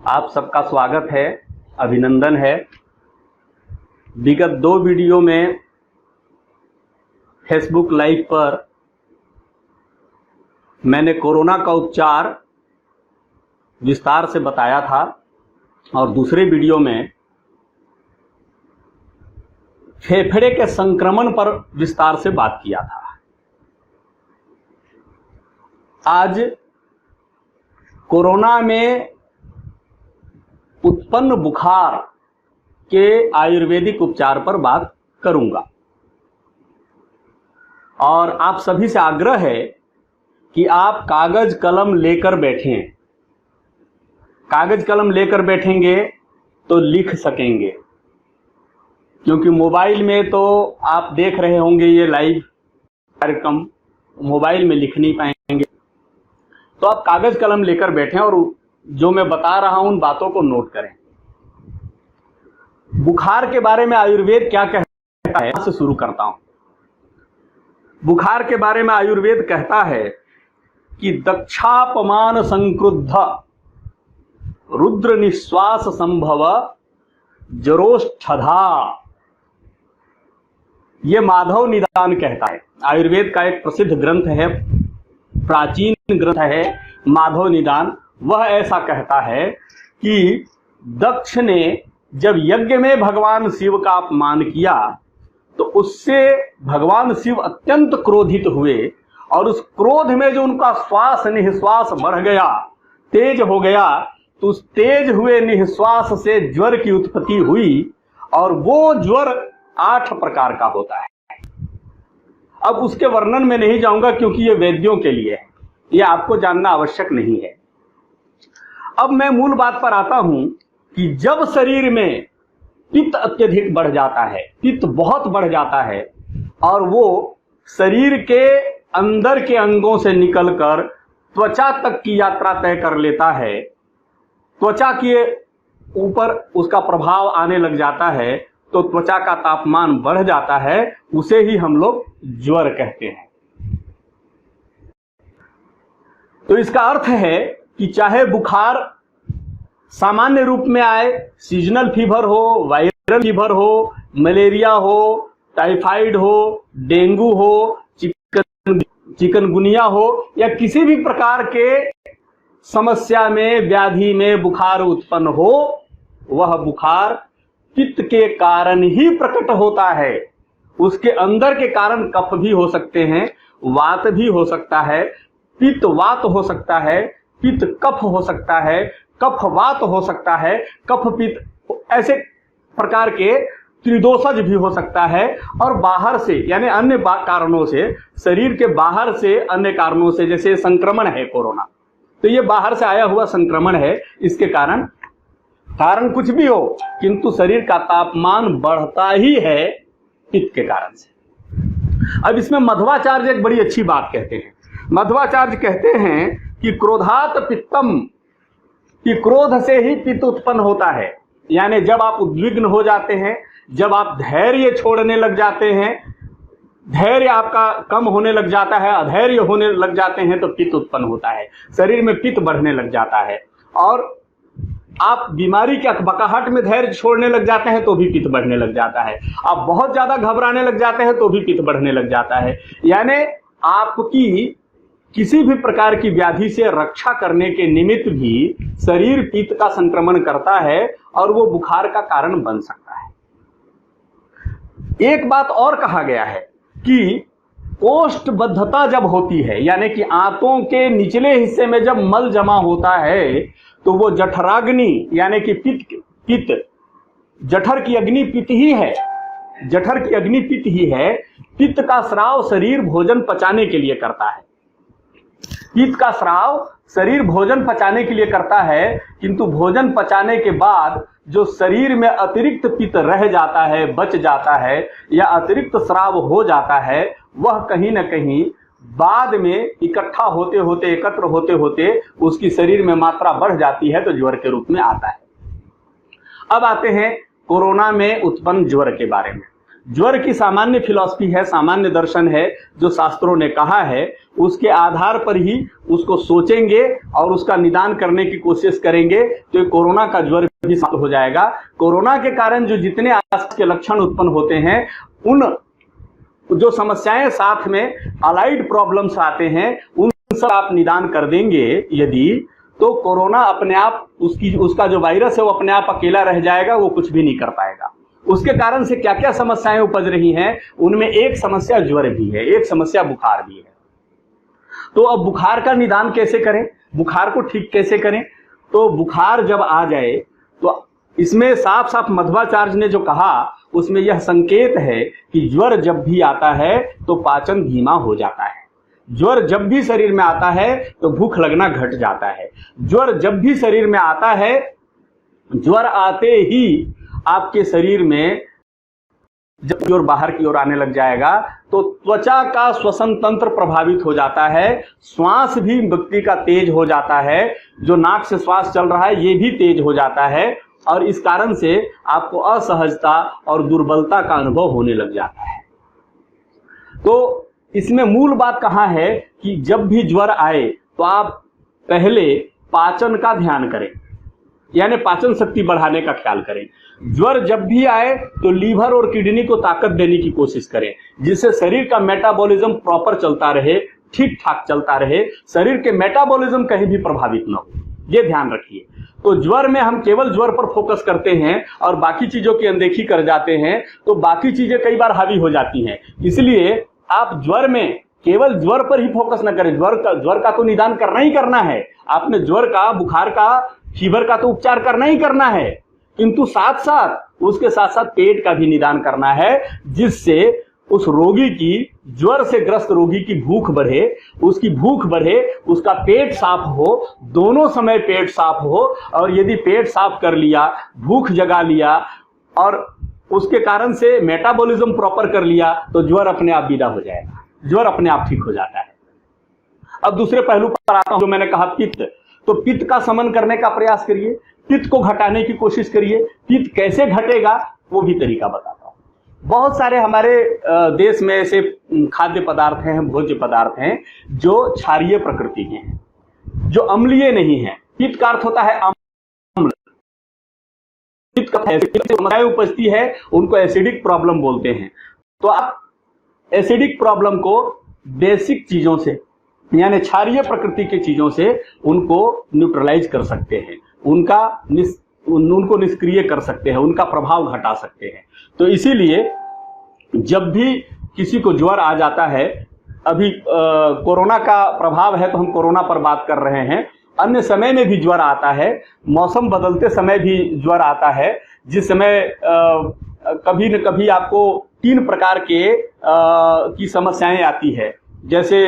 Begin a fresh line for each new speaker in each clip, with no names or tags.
आप सबका स्वागत है, अभिनंदन है। विगत 2 वीडियो में फेसबुक लाइव पर मैंने कोरोना का उपचार विस्तार से बताया था और दूसरे वीडियो में फेफड़े के संक्रमण पर विस्तार से बात किया था। आज कोरोना में उत्पन्न बुखार के आयुर्वेदिक उपचार पर बात करूंगा और आप सभी से आग्रह है कि आप कागज कलम लेकर बैठें। कागज कलम लेकर बैठेंगे तो लिख सकेंगे, क्योंकि मोबाइल में तो आप देख रहे होंगे ये लाइव कार्यक्रम, मोबाइल में लिख नहीं पाएंगे। तो आप कागज कलम लेकर बैठें और जो मैं बता रहा हूं उन बातों को नोट करें। बुखार के बारे में आयुर्वेद क्या कहता है, से शुरू करता हूं। बुखार के बारे में आयुर्वेद कहता है कि दक्षापमान संक्रुद्ध रुद्र निश्वास संभव जरोष्ठधा। ये माधव निदान कहता है। आयुर्वेद का एक प्रसिद्ध ग्रंथ है, प्राचीन ग्रंथ है माधव निदान। वह ऐसा कहता है कि दक्ष ने जब यज्ञ में भगवान शिव का अपमान किया तो उससे भगवान शिव अत्यंत क्रोधित हुए और उस क्रोध में जो उनका श्वास निःश्वास बढ़ गया, तेज हो गया, तो उस तेज हुए निःश्वास से ज्वर की उत्पत्ति हुई और वो ज्वर 8 प्रकार का होता है। अब उसके वर्णन में नहीं जाऊंगा क्योंकि ये वैद्यों के लिए है, ये आपको जानना आवश्यक नहीं है। अब मैं मूल बात पर आता हूं कि जब शरीर में पित्त अत्यधिक बढ़ जाता है, पित्त बहुत बढ़ जाता है और वो शरीर के अंदर के अंगों से निकलकर त्वचा तक की यात्रा तय कर लेता है, त्वचा के ऊपर उसका प्रभाव आने लग जाता है, तो त्वचा का तापमान बढ़ जाता है, उसे ही हम लोग ज्वर कहते हैं। तो इसका अर्थ है कि चाहे बुखार सामान्य रूप में आए, सीजनल फीवर हो, वायरल फीवर हो, मलेरिया हो, टाइफाइड हो, डेंगू हो, चिकनगुनिया हो या किसी भी प्रकार के समस्या में, व्याधि में बुखार उत्पन्न हो, वह बुखार पित्त के कारण ही प्रकट होता है। उसके अंदर के कारण कफ भी हो सकते हैं, वात भी हो सकता है, पित्त वात हो सकता है, पित्त कफ हो सकता है, कफ वात हो सकता है, कफ पित्त, ऐसे प्रकार के त्रिदोषज भी हो सकता है। और बाहर से यानी अन्य कारणों से, शरीर के बाहर से अन्य कारणों से, जैसे संक्रमण है कोरोना, तो ये बाहर से आया हुआ संक्रमण है। इसके कारण कुछ भी हो, किंतु शरीर का तापमान बढ़ता ही है पित्त के कारण से। अब इसमें मध्वाचार्य एक बड़ी अच्छी बात कहते हैं। मध्वाचार्य कहते हैं कि क्रोधात पित्तम, कि क्रोध से ही पित्त उत्पन्न होता है। यानी जब आप उद्विग्न हो जाते हैं, जब आप धैर्य छोड़ने लग जाते हैं, धैर्य आपका कम होने लग जाता है, अधैर्य होने लग जाते हैं, तो पित्त उत्पन्न होता है, शरीर में पित्त बढ़ने लग जाता है। और आप बीमारी के अकबकाहट में धैर्य छोड़ने लग जाते हैं तो भी पित्त बढ़ने लग जाता है। आप बहुत ज्यादा घबराने लग जाते हैं तो भी पित्त बढ़ने लग जाता है। यानी आपकी किसी भी प्रकार की व्याधि से रक्षा करने के निमित्त भी शरीर पित्त का संक्रमण करता है और वो बुखार का कारण बन सकता है। एक बात और कहा गया है कि कोष्ठबद्धता जब होती है, यानी कि आंतों के निचले हिस्से में जब मल जमा होता है, तो वो जठराग्नि यानी कि पित्त, जठर की अग्नि पित्त ही है, जठर की अग्नि पित्त ही है। पित्त का स्राव शरीर भोजन पचाने के लिए करता है, पित्त का स्राव शरीर भोजन पचाने के लिए करता है, किंतु भोजन पचाने के बाद जो शरीर में अतिरिक्त पित्त रह जाता है, बच जाता है या अतिरिक्त स्राव हो जाता है, वह कहीं ना कहीं बाद में इकट्ठा होते होते, एकत्र होते होते उसकी शरीर में मात्रा बढ़ जाती है, तो ज्वर के रूप में आता है। अब आते हैं कोरोना में उत्पन्न ज्वर के बारे में। ज्वर की सामान्य फिलॉसफी है, सामान्य दर्शन है, जो शास्त्रों ने कहा है उसके आधार पर ही उसको सोचेंगे और उसका निदान करने की कोशिश करेंगे तो ये कोरोना का ज्वर भी समाप्त हो जाएगा। कोरोना के कारण जो जितने आज के लक्षण उत्पन्न होते हैं, उन जो समस्याएं साथ में अलाइड प्रॉब्लम्स आते हैं, उन सब आप निदान कर देंगे यदि, तो कोरोना अपने आप उसका जो वायरस है वो अपने आप अकेला रह जाएगा, वो कुछ भी नहीं कर पाएगा। उसके कारण से क्या क्या समस्याएं उपज रही हैं, उनमें एक समस्या ज्वर भी है, एक समस्या बुखार भी है। तो अब बुखार का निदान कैसे करें, बुखार को ठीक कैसे करें? तो बुखार जब आ जाए तो इसमें साफ साफ मध्वाचार्य ने जो कहा उसमें यह संकेत है कि ज्वर जब भी आता है तो पाचन धीमा हो जाता है। ज्वर जब भी शरीर में आता है तो भूख लगना घट जाता है। ज्वर जब भी शरीर में आता है, ज्वर आते ही आपके शरीर में जब ज्वर बाहर की ओर आने लग जाएगा तो त्वचा का श्वसन तंत्र प्रभावित हो जाता है, श्वास भी व्यक्ति का तेज हो जाता है, जो नाक से श्वास चल रहा है ये भी तेज हो जाता है, और इस कारण से आपको असहजता और दुर्बलता का अनुभव होने लग जाता है। तो इसमें मूल बात कहाँ है कि जब भी ज्वर आए तो आप पहले पाचन का ध्यान करें, यानी पाचन शक्ति बढ़ाने का ख्याल करें। ज्वर जब भी आए तो लीवर और किडनी को ताकत देने की कोशिश करें, जिससे शरीर का मेटाबॉलिज्म प्रॉपर चलता रहे, ठीक ठाक चलता रहे, शरीर के मेटाबॉलिज्म कहीं भी प्रभावित न हो, ये ध्यान रखिए। तो ज्वर में हम केवल ज्वर पर फोकस करते हैं और बाकी चीजों की अनदेखी कर जाते हैं, तो बाकी चीजें कई बार हावी हो जाती हैं। इसलिए आप ज्वर में केवल ज्वर पर ही फोकस न करें, ज्वर का तो निदान करना ही करना है, आपने ज्वर का, बुखार का, फीवर का तो उपचार करना ही करना है, किंतु साथ साथ उसके साथ साथ पेट का भी निदान करना है, जिससे उस रोगी की, ज्वर से ग्रस्त रोगी की भूख बढ़े, उसकी भूख बढ़े, उसका पेट साफ हो, दोनों समय पेट साफ हो, और यदि पेट साफ कर लिया, भूख जगा लिया और उसके कारण से मेटाबॉलिज्म प्रॉपर कर लिया, तो ज्वर अपने आप विदा हो जाएगा, ज्वर अपने आप ठीक हो जाता है। अब दूसरे पहलू पर आता हूं, जो मैंने कहा पित्त। तो पित्त का शमन करने का प्रयास करिए, पित्त को घटाने की कोशिश करिए। पित्त कैसे घटेगा वो भी तरीका बताता हूं। बहुत सारे हमारे देश में ऐसे खाद्य पदार्थ हैं, भोज्य पदार्थ हैं जो क्षारीय प्रकृति के हैं, जो अम्लीय नहीं है। पित्त का अर्थ होता है अम्ल। पित्त का समस्याएं उपजती है, उनको एसिडिक प्रॉब्लम बोलते हैं। तो आप एसिडिक प्रॉब्लम को बेसिक चीजों से, यानी क्षारीय प्रकृति की चीजों से उनको न्यूट्रलाइज कर सकते हैं, उनको निष्क्रिय कर सकते हैं, उनका प्रभाव घटा सकते हैं। तो इसीलिए जब भी किसी को ज्वर आ जाता है, अभी कोरोना का प्रभाव है तो हम कोरोना पर बात कर रहे हैं, अन्य समय में भी ज्वर आता है, मौसम बदलते समय भी ज्वर आता है, जिस समय कभी न कभी आपको 3 प्रकार के की समस्याएं आती है। जैसे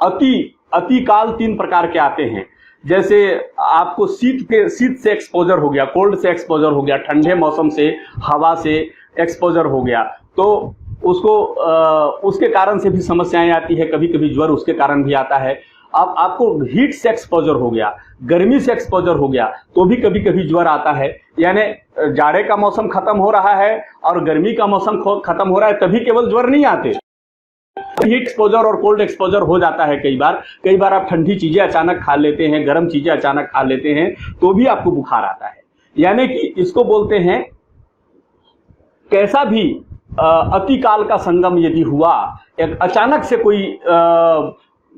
अति काल 3 प्रकार के आते हैं। जैसे आपको शीत से एक्सपोजर हो गया, कोल्ड से एक्सपोजर हो गया, ठंडे मौसम से, हवा से एक्सपोजर हो गया, तो उसको उसके कारण से भी समस्याएं आती है। कभी कभी ज्वर उसके कारण भी आता है। अब आपको हीट से एक्सपोजर हो गया, गर्मी से एक्सपोजर हो गया, तो भी कभी कभी ज्वर आता है। यानी जाड़े का मौसम खत्म हो रहा है और गर्मी का मौसम खत्म हो रहा है, तभी केवल ज्वर नहीं आते, हीट एक्सपोजर और कोल्ड एक्सपोजर हो जाता है। कई बार आप ठंडी चीजें अचानक खा लेते हैं, गर्म चीजें अचानक खा लेते हैं, तो भी आपको बुखार आता है। यानी कि इसको बोलते हैं, कैसा भी अतिकाल का संगम यदि हुआ, एक अचानक से कोई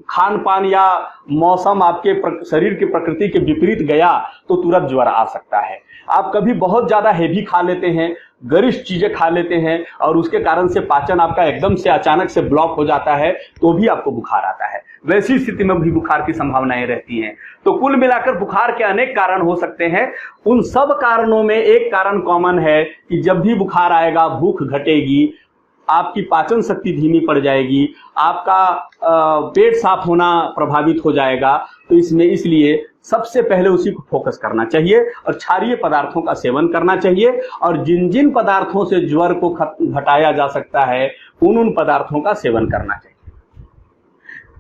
खान पान या मौसम आपके शरीर की प्रकृति के विपरीत गया, तो तुरंत ज्वर आ सकता है। आप कभी बहुत ज्यादा हेवी खा लेते हैं, गरिष्ठ चीजें खा लेते हैं, और उसके कारण से पाचन आपका एकदम से अचानक से ब्लॉक हो जाता है, तो भी आपको बुखार आता है। वैसी स्थिति में भी बुखार की संभावनाएं रहती हैं। तो कुल मिलाकर बुखार के अनेक कारण हो सकते हैं। उन सब कारणों में एक कारण कॉमन है कि जब भी बुखार आएगा, भूख घटेगी, आपकी पाचन शक्ति धीमी पड़ जाएगी, आपका पेट साफ होना प्रभावित हो जाएगा। तो इसलिए सबसे पहले उसी को फोकस करना चाहिए और क्षारीय पदार्थों का सेवन करना चाहिए। और जिन जिन पदार्थों से ज्वर को घटाया जा सकता है, उन पदार्थों का सेवन करना चाहिए।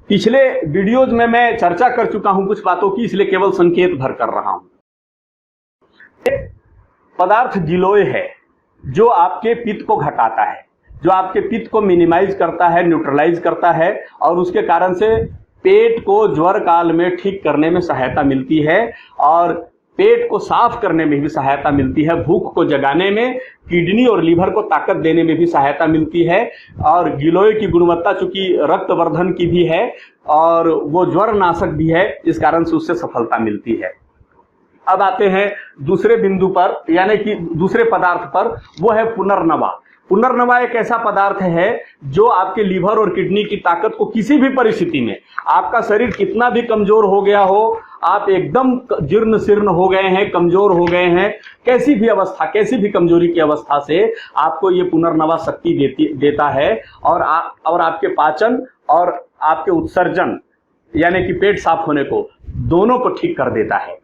पिछले वीडियोज में मैं चर्चा कर चुका हूं कुछ बातों की, इसलिए केवल संकेत भर कर रहा हूं। पदार्थ गिलोय है, जो आपके पित्त को घटाता है, जो आपके पित्त को मिनिमाइज करता है, न्यूट्रलाइज करता है, और उसके कारण से पेट को ज्वर काल में ठीक करने में सहायता मिलती है और पेट को साफ करने में भी सहायता मिलती है, भूख को जगाने में, किडनी और लीवर को ताकत देने में भी सहायता मिलती है। और गिलोय की गुणवत्ता चूंकि रक्तवर्धन की भी है और वो ज्वर नाशक भी है, इस कारण से उससे सफलता मिलती है। अब आते हैं दूसरे बिंदु पर, यानी कि दूसरे पदार्थ पर, वो है पुनर्नवा। पुनर्नवा एक ऐसा पदार्थ है जो आपके लीवर और किडनी की ताकत को किसी भी परिस्थिति में, आपका शरीर कितना भी कमजोर हो गया हो, आप एकदम जीर्ण शीर्ण हो गए हैं, कमजोर हो गए हैं, कैसी भी अवस्था, कैसी भी कमजोरी की अवस्था से आपको ये पुनर्नवा शक्ति देता है और आपके पाचन और आपके उत्सर्जन यानी कि पेट साफ होने को, दोनों को ठीक कर देता है।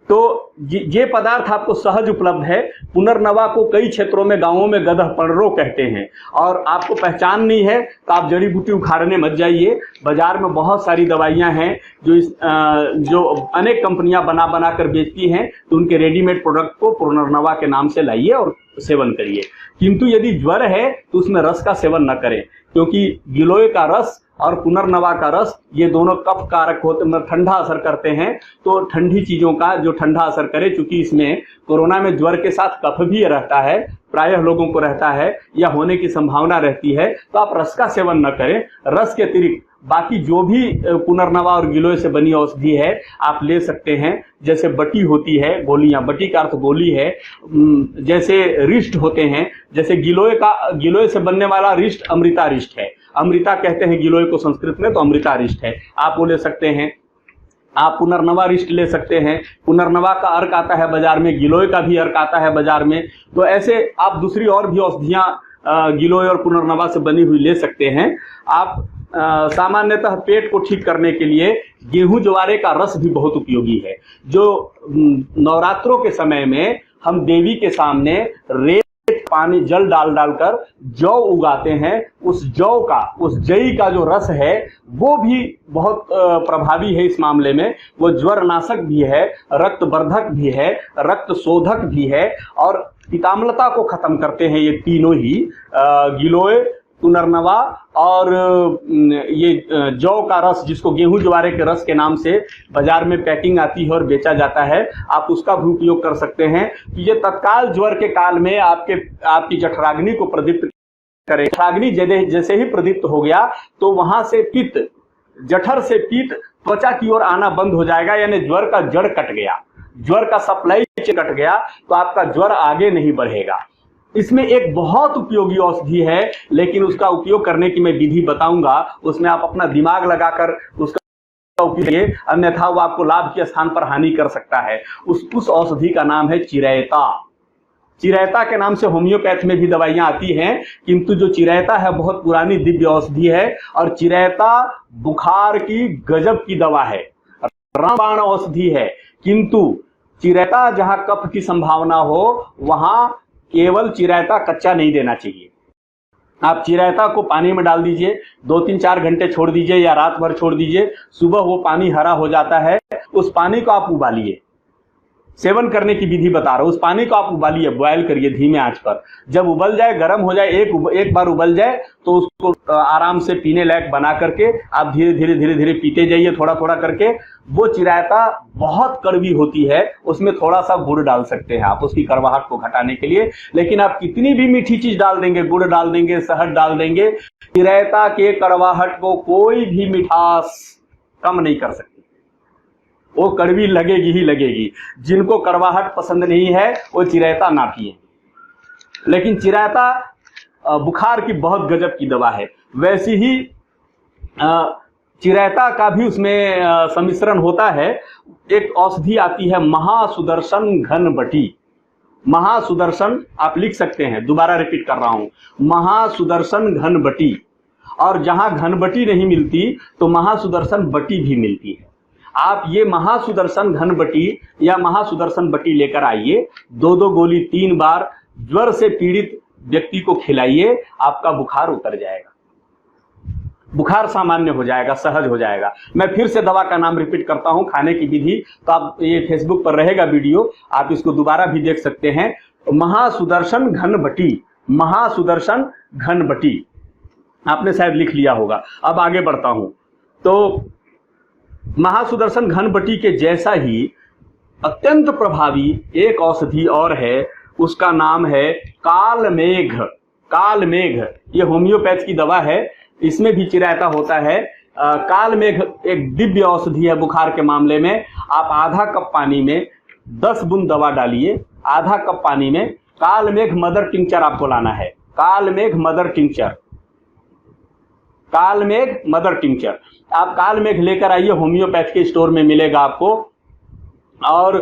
तो ये पदार्थ आपको सहज उपलब्ध है। पुनर्नवा को कई क्षेत्रों में, गांवों में गदह पड़रो कहते हैं, और आपको पहचान नहीं है तो आप जड़ी बूटी उखाड़ने मत जाइए। बाजार में बहुत सारी दवाइयां हैं जो अनेक कंपनियां बना कर बेचती हैं, तो उनके रेडीमेड प्रोडक्ट को पुनर्नवा के नाम से लाइए और सेवन करिए। किंतु यदि ज्वर है तो उसमें रस का सेवन न करें, क्योंकि गिलोय का रस और पुनर्नवा का रस ये दोनों कफ कारक होते, मतलब ठंडा असर करते हैं। तो ठंडी चीजों का जो ठंडा असर करे, चूंकि इसमें कोरोना में ज्वर के साथ कफ भी रहता है, प्रायः लोगों को रहता है या होने की संभावना रहती है, तो आप रस का सेवन न करें। रस के अतिरिक्त बाकी जो भी पुनर्नवा और गिलोय से बनी औषधि है आप ले सकते हैं। जैसे बटी होती है, गोलियां, बटी का अर्थ गोली है, जैसे रिष्ट होते हैं, जैसे गिलोय से बनने वाला रिष्ट अमृता रिष्ट है, अमृता कहते हैं गिलोय को संस्कृत में, तो अमृता रिष्ट है, आप वो ले सकते हैं। आप पुनर्नवा रिष्ट ले सकते हैं। पुनर्नवा का अर्क आता है बाजार में, गिलोय का भी अर्क आता है बाजार में। तो ऐसे आप दूसरी और भी औषधियां गिलोय और पुनर्नवा से बनी हुई ले सकते हैं। आप सामान्यतः पेट को ठीक करने के लिए गेहूं ज्वारे का रस भी बहुत उपयोगी है। जो नवरात्रों के समय में हम देवी के सामने रेत पानी जल डालकर जौ उगाते हैं, उस जौ का, उस जई का जो रस है वो भी बहुत प्रभावी है इस मामले में। वो ज्वर नाशक भी है, रक्तवर्धक भी है, रक्त शोधक भी है और पिताम्लता को खत्म करते हैं। ये तीनों ही गिलोय, पुनर्नवा और ये जौ का रस, जिसको गेहूं ज्वारे के रस के नाम से बाजार में पैकिंग आती है और बेचा जाता है, आप उसका भी उपयोग कर सकते हैं। ये तत्काल ज्वर के काल में आपकी जठराग्नि को प्रदीप्त करे। जठराग्नि जैसे ही प्रदीप्त हो गया तो वहां से पित्त, जठर से पित्त त्वचा की ओर आना बंद हो जाएगा, यानी ज्वर का जड़ कट गया, ज्वर का सप्लाई कट गया, तो आपका ज्वर आगे नहीं बढ़ेगा। इसमें एक बहुत उपयोगी औषधि है, लेकिन उसका उपयोग करने की मैं विधि बताऊंगा, उसमें आप अपना दिमाग लगाकर उसका उपयोग करिए, अन्यथा वो आपको लाभ के स्थान पर हानि कर सकता है। उस औषधि का नाम है चिरैता। चिरैता के नाम से होम्योपैथ में भी दवाइयां आती हैं, किंतु जो चिरैता है बहुत पुरानी दिव्य औषधि है और चिरैता बुखार की गजब की दवा है, रामबाण औषधि है। किंतु चिरैता जहां कफ की संभावना हो वहां केवल चिरैता कच्चा नहीं देना चाहिए। आप चिरैता को पानी में डाल दीजिए, 2-3-4 घंटे छोड़ दीजिए या रात भर छोड़ दीजिए, सुबह वो पानी हरा हो जाता है, उस पानी को आप उबालिए। सेवन करने की विधि बता रहा हूं। उस पानी को आप उबालिए, बॉयल करिए धीमे आंच पर। जब उबल जाए, गर्म हो जाए, एक बार उबल जाए तो उसको आराम से पीने लायक बना करके आप धीरे धीरे पीते जाइए, थोड़ा थोड़ा करके। वो चिरैता बहुत कड़वी होती है, उसमें थोड़ा सा गुड़ डाल सकते हैं आप उसकी कड़वाहट को घटाने के लिए। लेकिन आप कितनी भी मीठी चीज डाल देंगे, गुड़ डाल देंगे, शहद डाल देंगे, चिरैता के कड़वाहट को कोई भी मिठास कम नहीं कर सकती। वो कड़वी लगेगी ही लगेगी। जिनको कड़वाहट पसंद नहीं है वो चिरैता ना पिए। लेकिन चिरैता बुखार की बहुत गजब की दवा है। वैसी ही चिरैता का भी उसमें सम्मिश्रण होता है। एक औषधि आती है महासुदर्शन घनबटी। महासुदर्शन आप लिख सकते हैं, दोबारा रिपीट कर रहा हूं, महासुदर्शन घनबटी। और जहां घनबटी नहीं मिलती तो महासुदर्शन बटी भी मिलती है। आप ये महासुदर्शन घनबटी या महासुदर्शन बटी लेकर आइए, 2-2 गोली 3 बार ज्वर से पीड़ित व्यक्ति को खिलाइए, आपका बुखार उतर जाएगा, बुखार सामान्य हो जाएगा, सहज हो जाएगा। मैं फिर से दवा का नाम रिपीट करता हूं, खाने की विधि, तो आप ये फेसबुक पर रहेगा वीडियो, आप इसको दोबारा भी देख सकते हैं। महासुदर्शन घनबटी, महासुदर्शन घनबटी आपने शायद लिख लिया होगा। अब आगे बढ़ता हूं। तो महासुदर्शन घनबटी के जैसा ही अत्यंत प्रभावी एक औषधि और है, उसका नाम है कालमेघ। कालमेघ ये होम्योपैथ की दवा है, इसमें भी चिरायता होता है। कालमेघ एक दिव्य औषधि है बुखार के मामले में। आप आधा कप पानी में 10 बूंद दवा डालिए, आधा कप पानी में कालमेघ मदर टिंचर आपको लाना है। कालमेघ मदर टिंचर, कालमेघ मदर टिंचर आप कालमेघ लेकर आइए, होम्योपैथ के स्टोर में मिलेगा आपको। और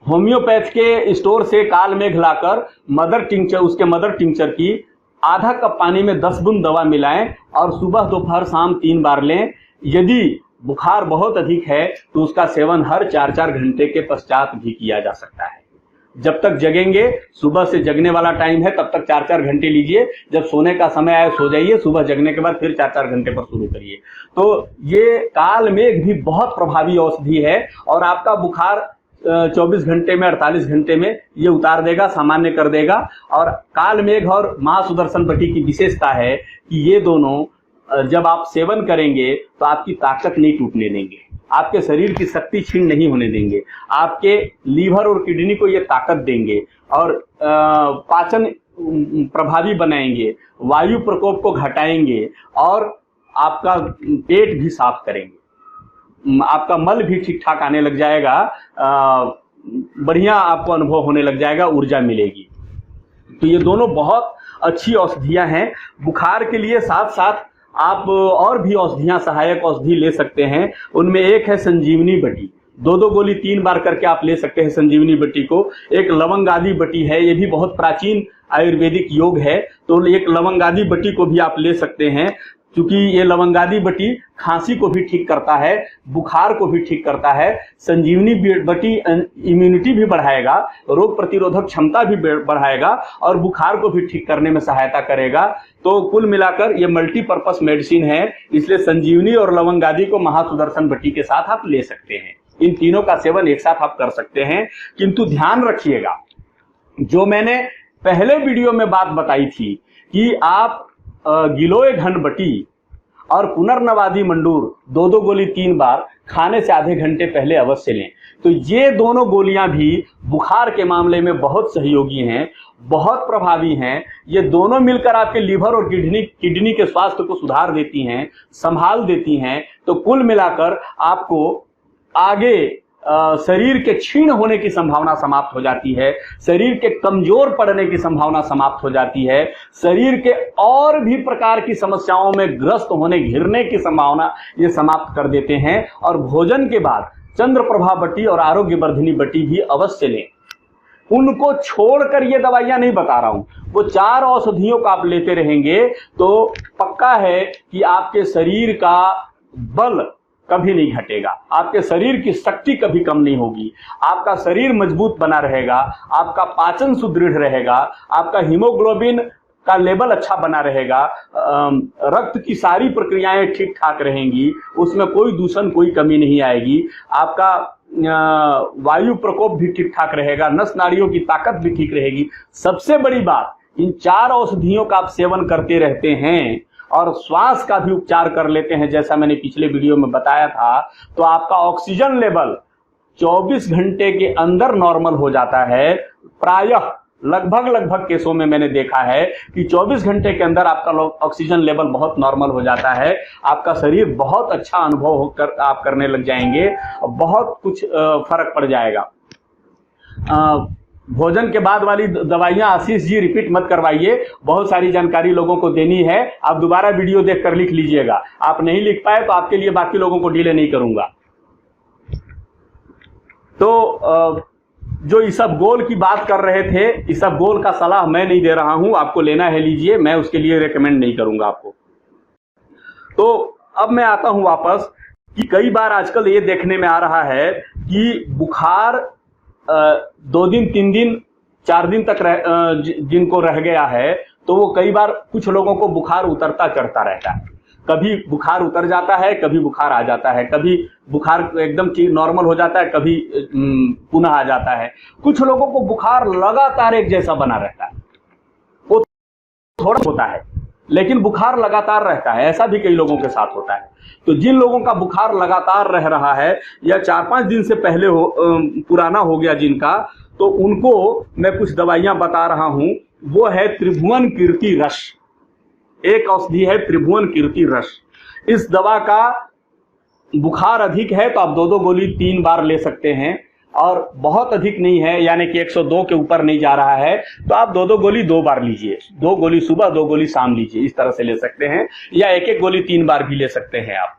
होम्योपैथ के स्टोर से कालमेघ लाकर मदर टिंचर, उसके मदर टिंचर की आधा कप पानी में 10 बूंद दवा मिलाएं और सुबह दोपहर शाम 3 बार लें। यदि बुखार बहुत अधिक है तो उसका सेवन हर 4-4 घंटे के पश्चात भी किया जा सकता है। जब तक जगेंगे, सुबह से जगने वाला टाइम है, तब तक 4-4 घंटे लीजिए। जब सोने का समय आए सो जाइए, सुबह जगने के बाद फिर 4-4 घंटे पर शुरू करिए। तो ये कालमेघ भी बहुत प्रभावी औषधि है और आपका बुखार 24 घंटे में, 48 घंटे में ये उतार देगा, सामान्य कर देगा। और कालमेघ और महासुदर्शन बटी की विशेषता है कि ये दोनों जब आप सेवन करेंगे तो आपकी ताकत नहीं टूटने देंगे, आपके शरीर की शक्ति क्षीण नहीं होने देंगे, आपके लीवर और किडनी को ये ताकत देंगे और पाचन प्रभावी बनाएंगे, वायु प्रकोप को घटाएंगे और आपका पेट भी साफ करेंगे, आपका मल भी ठीक ठाक आने लग जाएगा, बढ़िया आपको अनुभव होने लग जाएगा, ऊर्जा मिलेगी। तो ये दोनों बहुत अच्छी औषधियां हैं बुखार के लिए। साथ साथ आप और भी औषधियां, सहायक औषधि ले सकते हैं। उनमें एक है संजीवनी बटी, 2-2 गोली 3 बार करके आप ले सकते हैं संजीवनी बटी को। एक लवंगादी बटी है, ये भी बहुत प्राचीन आयुर्वेदिक योग है, तो एक लवंगादी बटी को भी आप ले सकते हैं। क्योंकि ये लवंगादी बटी खांसी को भी ठीक करता है, बुखार को भी ठीक करता है। संजीवनी बटी इम्यूनिटी भी बढ़ाएगा, रोग प्रतिरोधक क्षमता भी बढ़ाएगा और बुखार को भी ठीक करने में सहायता करेगा। तो कुल मिलाकर ये मल्टीपर्पस मेडिसिन है, इसलिए संजीवनी और लवंगादी को महासुदर्शन बटी के साथ आप ले सकते हैं। इन तीनों का सेवन एक साथ आप कर सकते हैं। किंतु ध्यान रखिएगा, जो मैंने पहले वीडियो में बात बताई थी कि आप गिलोय घनबटी और पुनर्नवादी मंडूर 2-2 गोली 3 बार खाने से आधे घंटे पहले अवश्य लें। तो ये दोनों गोलियां भी बुखार के मामले में बहुत सहयोगी हैं, बहुत प्रभावी हैं। ये दोनों मिलकर आपके लीवर और किडनी के स्वास्थ्य को सुधार देती हैं, संभाल देती हैं। तो कुल मिलाकर आपको आगे शरीर के क्षीण होने की संभावना समाप्त हो जाती है, शरीर के कमजोर पड़ने की संभावना समाप्त हो जाती है, शरीर के और भी प्रकार की समस्याओं में ग्रस्त होने, घिरने की संभावना ये समाप्त कर देते हैं। और भोजन के बाद चंद्रप्रभा बटी और आरोग्य वर्धिनी बटी भी अवश्य लें। उनको छोड़कर ये दवाइयां नहीं बता रहा हूं, वो 4 औषधियों का आप लेते रहेंगे तो पक्का है कि आपके शरीर का बल कभी नहीं घटेगा, आपके शरीर की शक्ति कभी कम नहीं होगी, आपका शरीर मजबूत बना रहेगा, आपका पाचन सुदृढ़ रहेगा, आपका हीमोग्लोबिन का लेवल अच्छा बना रहेगा, रक्त की सारी प्रक्रियाएं ठीक ठाक रहेंगी, उसमें कोई दूषण, कोई कमी नहीं आएगी, आपका वायु प्रकोप भी ठीक ठाक रहेगा, नस नाड़ियों की ताकत भी ठीक रहेगी। सबसे बड़ी बात, इन 4 औषधियों का आप सेवन करते रहते हैं और श्वास का भी उपचार कर लेते हैं, जैसा मैंने पिछले वीडियो में बताया था, तो आपका ऑक्सीजन लेवल 24 घंटे के अंदर नॉर्मल हो जाता है। प्रायः लगभग केसों में मैंने देखा है कि 24 घंटे के अंदर आपका ऑक्सीजन लेवल बहुत नॉर्मल हो जाता है। आपका शरीर बहुत अच्छा अनुभव होकर आप करने लग जाएंगे, बहुत कुछ फर्क पड़ जाएगा। भोजन के बाद वाली दवाइयां आशीष जी रिपीट मत करवाइए, बहुत सारी जानकारी लोगों को देनी है। आप दोबारा वीडियो देखकर लिख लीजिएगा, आप नहीं लिख पाए तो आपके लिए बाकी लोगों को डिले नहीं करूंगा। तो जो इसबगोल की बात कर रहे थे, इसबगोल का सलाह मैं नहीं दे रहा हूं, आपको लेना है लीजिए, मैं उसके लिए रेकमेंड नहीं करूंगा आपको। तो अब मैं आता हूं वापस कि कई बार आजकल ये देखने में आ रहा है कि बुखार 2 दिन 3 दिन 4 दिन तक जिनको रह गया है, तो वो कई बार कुछ लोगों को बुखार उतरता चढ़ता रहता है। कभी बुखार उतर जाता है, कभी बुखार आ जाता है, कभी बुखार एकदम नॉर्मल हो जाता है, कभी पुनः आ जाता है। कुछ लोगों को बुखार लगातार एक जैसा बना रहता है, वो थोड़ा होता है लेकिन बुखार लगातार रहता है, ऐसा भी कई लोगों के साथ होता है। तो जिन लोगों का बुखार लगातार रह रहा है या 4-5 दिन से पहले पुराना हो गया जिनका, तो उनको मैं कुछ दवाइयां बता रहा हूं। वो है त्रिभुवन कीर्ति रस। एक औषधि है त्रिभुवन कीर्ति रस। इस दवा का बुखार अधिक है तो आप 2-2 गोली 3 बार ले सकते हैं, और बहुत अधिक नहीं है यानी कि 102 के ऊपर नहीं जा रहा है तो आप 2-2 गोली 2 बार लीजिए। 2 गोली सुबह, 2 गोली शाम लीजिए, इस तरह से ले सकते हैं, या 1-1 गोली 3 बार भी ले सकते हैं आप।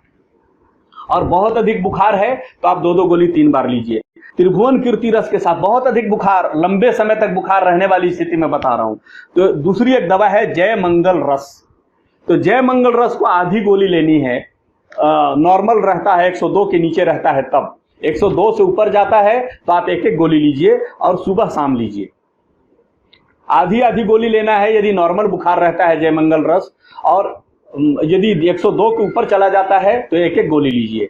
और बहुत अधिक बुखार है तो आप 2-2 गोली 3 बार लीजिए। त्रिभुवन कीर्ति रस के साथ बहुत अधिक बुखार, लंबे समय तक बुखार रहने वाली स्थिति में बता रहा हूं, तो दूसरी एक दवा है जय मंगल रस। तो जय मंगल रस को आधी गोली लेनी है। नॉर्मल रहता है 102 के नीचे रहता है, तब 102 से ऊपर जाता है तो आप 1-1 गोली लीजिए और सुबह शाम लीजिए। आधी आधी गोली लेना है यदि नॉर्मल बुखार रहता है जय मंगल रस, और यदि 102 के ऊपर चला जाता है तो 1-1 गोली लीजिए।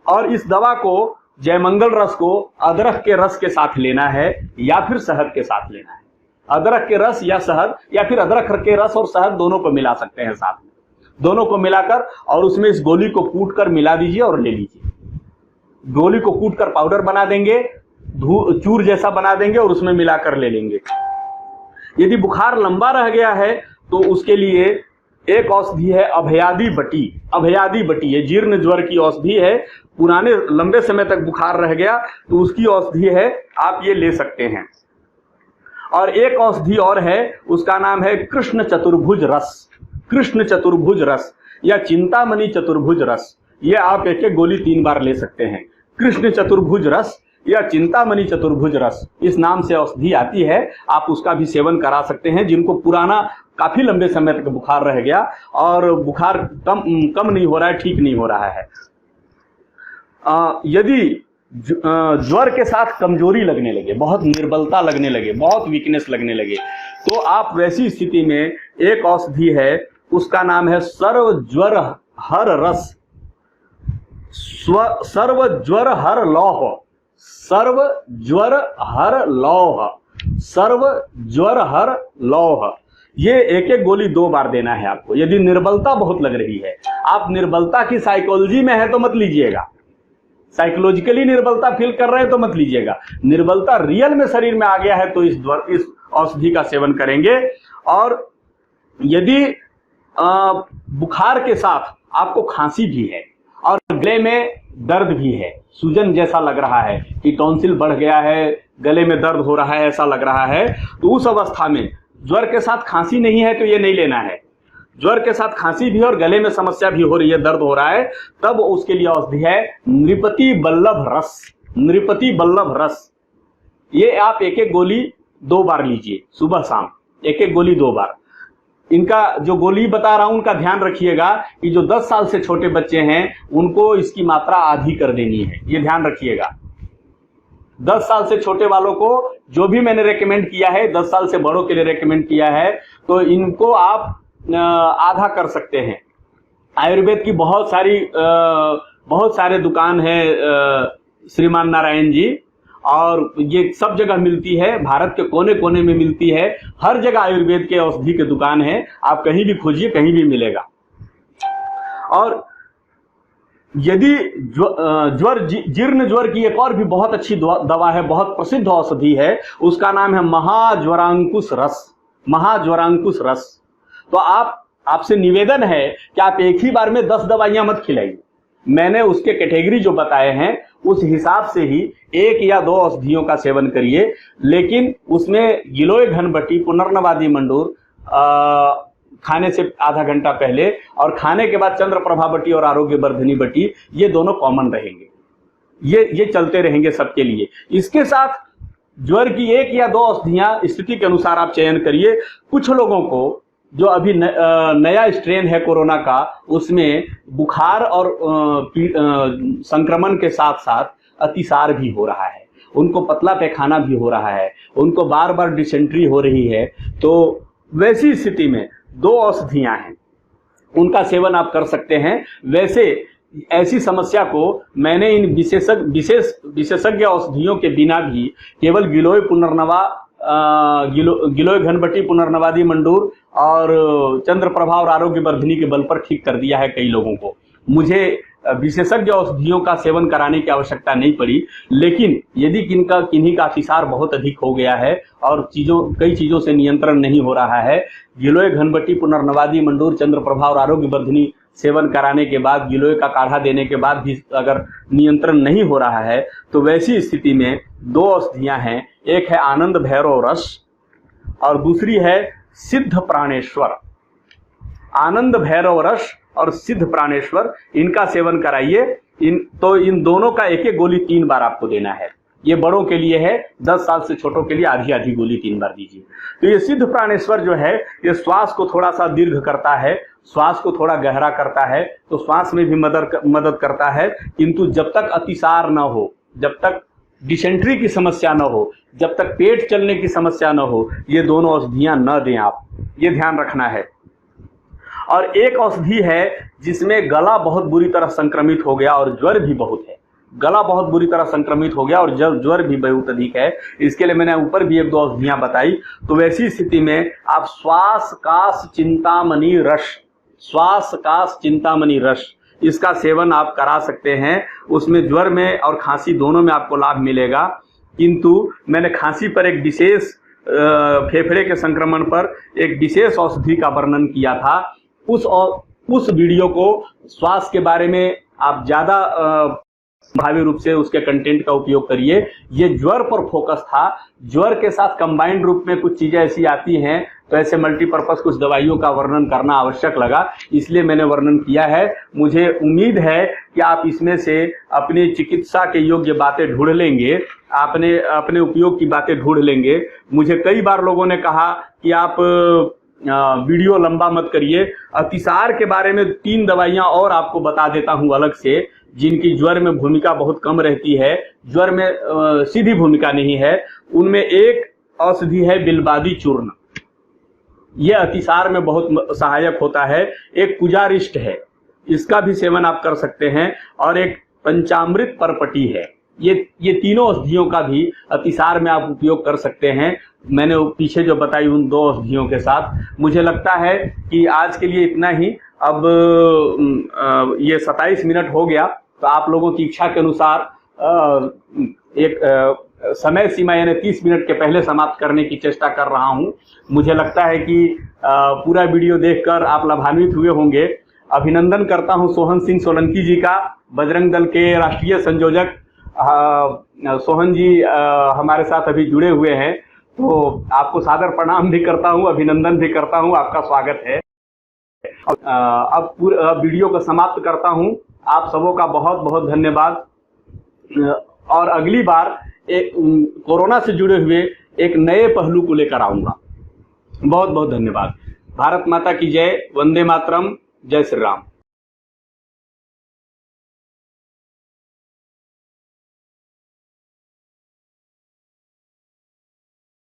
और इस दवा को, जय मंगल रस को अदरक के रस के साथ लेना है या फिर शहद के साथ लेना है। अदरक के रस या शहद, या फिर अदरक के रस और शहद दोनों को मिला सकते हैं साथ में, दोनों को मिलाकर और उसमें इस गोली को कूट कर मिला दीजिए और ले लीजिए। गोली को कूट कर पाउडर बना देंगे, चूर जैसा बना देंगे और उसमें मिलाकर ले लेंगे। यदि बुखार लंबा रह गया है तो उसके लिए एक औषधि है अभयादी बटी। अभयादी बटी ये जीर्ण ज्वर की औषधि है। पुराने लंबे समय तक बुखार रह गया तो उसकी औषधि है, आप ये ले सकते हैं। और एक औषधि और है, उसका नाम है कृष्ण चतुर्भुज रस। कृष्ण चतुर्भुज रस या चिंतामणि चतुर्भुज रस, ये आप 1-1 गोली 3 बार ले सकते हैं। कृष्ण चतुर्भुज रस या चिंतामणि चतुर्भुज रस, इस नाम से औषधि आती है, आप उसका भी सेवन करा सकते हैं। जिनको पुराना काफी लंबे समय तक बुखार रह गया और बुखार कम नहीं हो रहा है, ठीक नहीं हो रहा है। यदि ज्वर के साथ कमजोरी लगने लगे, बहुत निर्बलता लगने लगे, बहुत वीकनेस लगने लगे, तो आप वैसी स्थिति में एक औषधि है, उसका नाम है सर्व ज्वर हर रस। सर्व ज्वर हर लौह, सर्व ज्वर हर लौह, सर्व ज्वर हर लौह। ये 1-1 गोली 2 बार देना है आपको। यदि निर्बलता बहुत लग रही है, आप निर्बलता की साइकोलॉजी में है तो मत लीजिएगा, साइकोलॉजिकली निर्बलता फील कर रहे हैं तो मत लीजिएगा। निर्बलता रियल में शरीर में आ गया है तो इस औषधि का सेवन करेंगे। और यदि बुखार के साथ आपको खांसी भी है और गले में दर्द भी है, सूजन जैसा लग रहा है कि टॉन्सिल बढ़ गया है, गले में दर्द हो रहा है, ऐसा लग रहा है, तो उस अवस्था में ज्वर के साथ खांसी नहीं है तो ये नहीं लेना है। ज्वर के साथ खांसी भी और गले में समस्या भी हो रही है, दर्द हो रहा है, तब उसके लिए औषधि है नृपति बल्लभ रस। नृपति बल्लभ रस, ये आप 1-1 गोली 2 बार लीजिए, सुबह शाम 1-1 गोली 2 बार। इनका जो गोली बता रहा हूं उनका ध्यान रखिएगा कि जो 10 साल से छोटे बच्चे हैं उनको इसकी मात्रा आधी कर देनी है, ये ध्यान रखिएगा। 10 साल से छोटे वालों को जो भी मैंने रेकमेंड किया है, 10 साल से बड़ों के लिए रेकमेंड किया है, तो इनको आप आधा कर सकते हैं। आयुर्वेद की बहुत सारे दुकान है श्रीमान नारायण जी, और ये सब जगह मिलती है, भारत के कोने कोने में मिलती है, हर जगह आयुर्वेद के औषधि की दुकान है, आप कहीं भी खोजिए कहीं भी मिलेगा। और यदि जीर्ण ज्वर की एक और भी बहुत अच्छी दवा है, बहुत प्रसिद्ध औषधि है, उसका नाम है महाज्वरांकुश रस। महाज्वरांकुश रस। तो आपसे निवेदन है कि आप एक ही बार में 10 दवाइयां मत खिलाइए। मैंने उसके कैटेगरी जो बताए हैं उस हिसाब से ही 1 या 2 औषधियों का सेवन करिए, लेकिन उसमें गिलोय घनबटी, पुनर्नवादी मंडूर खाने से आधा घंटा पहले और खाने के बाद चंद्रप्रभा बटी और आरोग्य वर्धनी बटी, ये दोनों कॉमन रहेंगे, ये चलते रहेंगे सबके लिए। इसके साथ ज्वर की 1 या 2 औषधियां स्थिति के अनुसार आप चयन करिए। कुछ लोगों को जो अभी नया स्ट्रेन है कोरोना का, उसमें बुखार और संक्रमण के साथ साथ अतिसार भी हो रहा है, उनको पतला पैखाना भी हो रहा है, उनको बार बार डिसेंट्री हो रही है। तो वैसी स्थिति में 2 औषधियां हैं, उनका सेवन आप कर सकते हैं। वैसे ऐसी समस्या को मैंने इन विशेषज्ञ औषधियों के बिना भी केवल गिलोय पुनर्नवा, गिलोय घनबटी पुनर्नवादी मंडूर और चंद्रप्रभा और आरोग्य वर्धिनी के बल पर ठीक कर दिया है कई लोगों को। मुझे विशेषज्ञ औषधियों का सेवन कराने की आवश्यकता नहीं पड़ी। लेकिन यदि किन्हीं का अतिसार बहुत अधिक हो गया है और कई चीजों से नियंत्रण नहीं हो रहा है, गिलोय घनबटी पुनर्नवादी मंडूर चंद्रप्रभा और आरोग्य वर्धिनी सेवन कराने के बाद, गिलोय का काढ़ा देने के बाद भी अगर नियंत्रण नहीं हो रहा है, तो वैसी स्थिति में 2 औषधियां हैं। एक है आनंद भैरव रस और दूसरी है सिद्ध प्राणेश्वर। आनंद भैरव रस और सिद्ध प्राणेश्वर, इनका सेवन कराइए। इन दोनों का एक एक गोली 3 बार आपको देना है। ये बड़ों के लिए है, 10 साल से छोटों के लिए आधी गोली 3 बार दीजिए। तो ये सिद्ध प्राणेश्वर जो है, ये श्वास को थोड़ा सा दीर्घ करता है, श्वास को थोड़ा गहरा करता है, तो श्वास में भी मदद करता है। किंतु जब तक अतिसार न हो, जब तक डिसेंट्री की समस्या न हो, जब तक पेट चलने की समस्या न हो, ये दोनों औषधियां न दें आप, ये ध्यान रखना है। और एक औषधि है जिसमें गला बहुत बुरी तरह संक्रमित हो गया और ज्वर भी बहुत है। गला बहुत बुरी तरह संक्रमित हो गया और ज्वर भी बहुत अधिक है। इसके लिए मैंने ऊपर भी 1-2 औषधियां बताई। तो वैसी स्थिति में आप श्वास काश चिंतामणि रस, इसका सेवन आप करा सकते हैं। उसमें ज्वर में और खांसी दोनों में आपको लाभ मिलेगा। किंतु मैंने खांसी पर एक विशेष, फेफड़े के संक्रमण पर एक विशेष औषधि का वर्णन किया था। उस वीडियो को, श्वास के बारे में आप ज्यादा भावी रूप से उसके कंटेंट का उपयोग करिए। ये ज्वर पर फोकस था। ज्वर के साथ कंबाइंड रूप में कुछ चीजें ऐसी आती हैं, तो ऐसे मल्टीपर्पज कुछ दवाइयों का वर्णन करना आवश्यक लगा, इसलिए मैंने वर्णन किया है। मुझे उम्मीद है कि आप इसमें से अपनी चिकित्सा के योग्य बातें ढूंढ लेंगे, अपने उपयोग की बातें ढूंढ लेंगे। मुझे कई बार लोगों ने कहा कि आप वीडियो लंबा मत करिए। अतिसार के बारे में 3 दवाइयां और आपको बता देता हूं अलग से, जिनकी ज्वर में भूमिका बहुत कम रहती है, ज्वर में सीधी भूमिका नहीं है। उनमें एक औषधि है बिलबादी चूर्ण, यह अतिसार में बहुत सहायक होता है। एक पुजारिष्ट है, इसका भी सेवन आप कर सकते हैं। और एक पंचामृत परपटी है। ये तीनों औषधियों का भी अतिसार में आप उपयोग कर सकते हैं। मैंने पीछे जो बताई उन 2 औषधियों के साथ। मुझे लगता है कि आज के लिए इतना ही। अब ये 27 मिनट हो गया, तो आप लोगों की इच्छा के अनुसार एक समय सीमा यानी 30 मिनट के पहले समाप्त करने की चेष्टा कर रहा हूं। मुझे लगता है कि पूरा वीडियो देखकर आप लाभान्वित हुए होंगे। अभिनंदन करता हूं सोहन सिंह सोलंकी जी का, बजरंग दल के राष्ट्रीय संयोजक। सोहन जी हमारे साथ अभी जुड़े हुए हैं, तो आपको सादर प्रणाम भी करता हूं, अभिनंदन भी करता हूं, आपका स्वागत है। अब पूरा वीडियो को समाप्त करता हूं। आप सबों का बहुत बहुत धन्यवाद। और अगली बार एक कोरोना से जुड़े हुए एक नए पहलू को लेकर आऊंगा। बहुत बहुत धन्यवाद। भारत माता की जय। वंदे मातरम। जय श्री राम।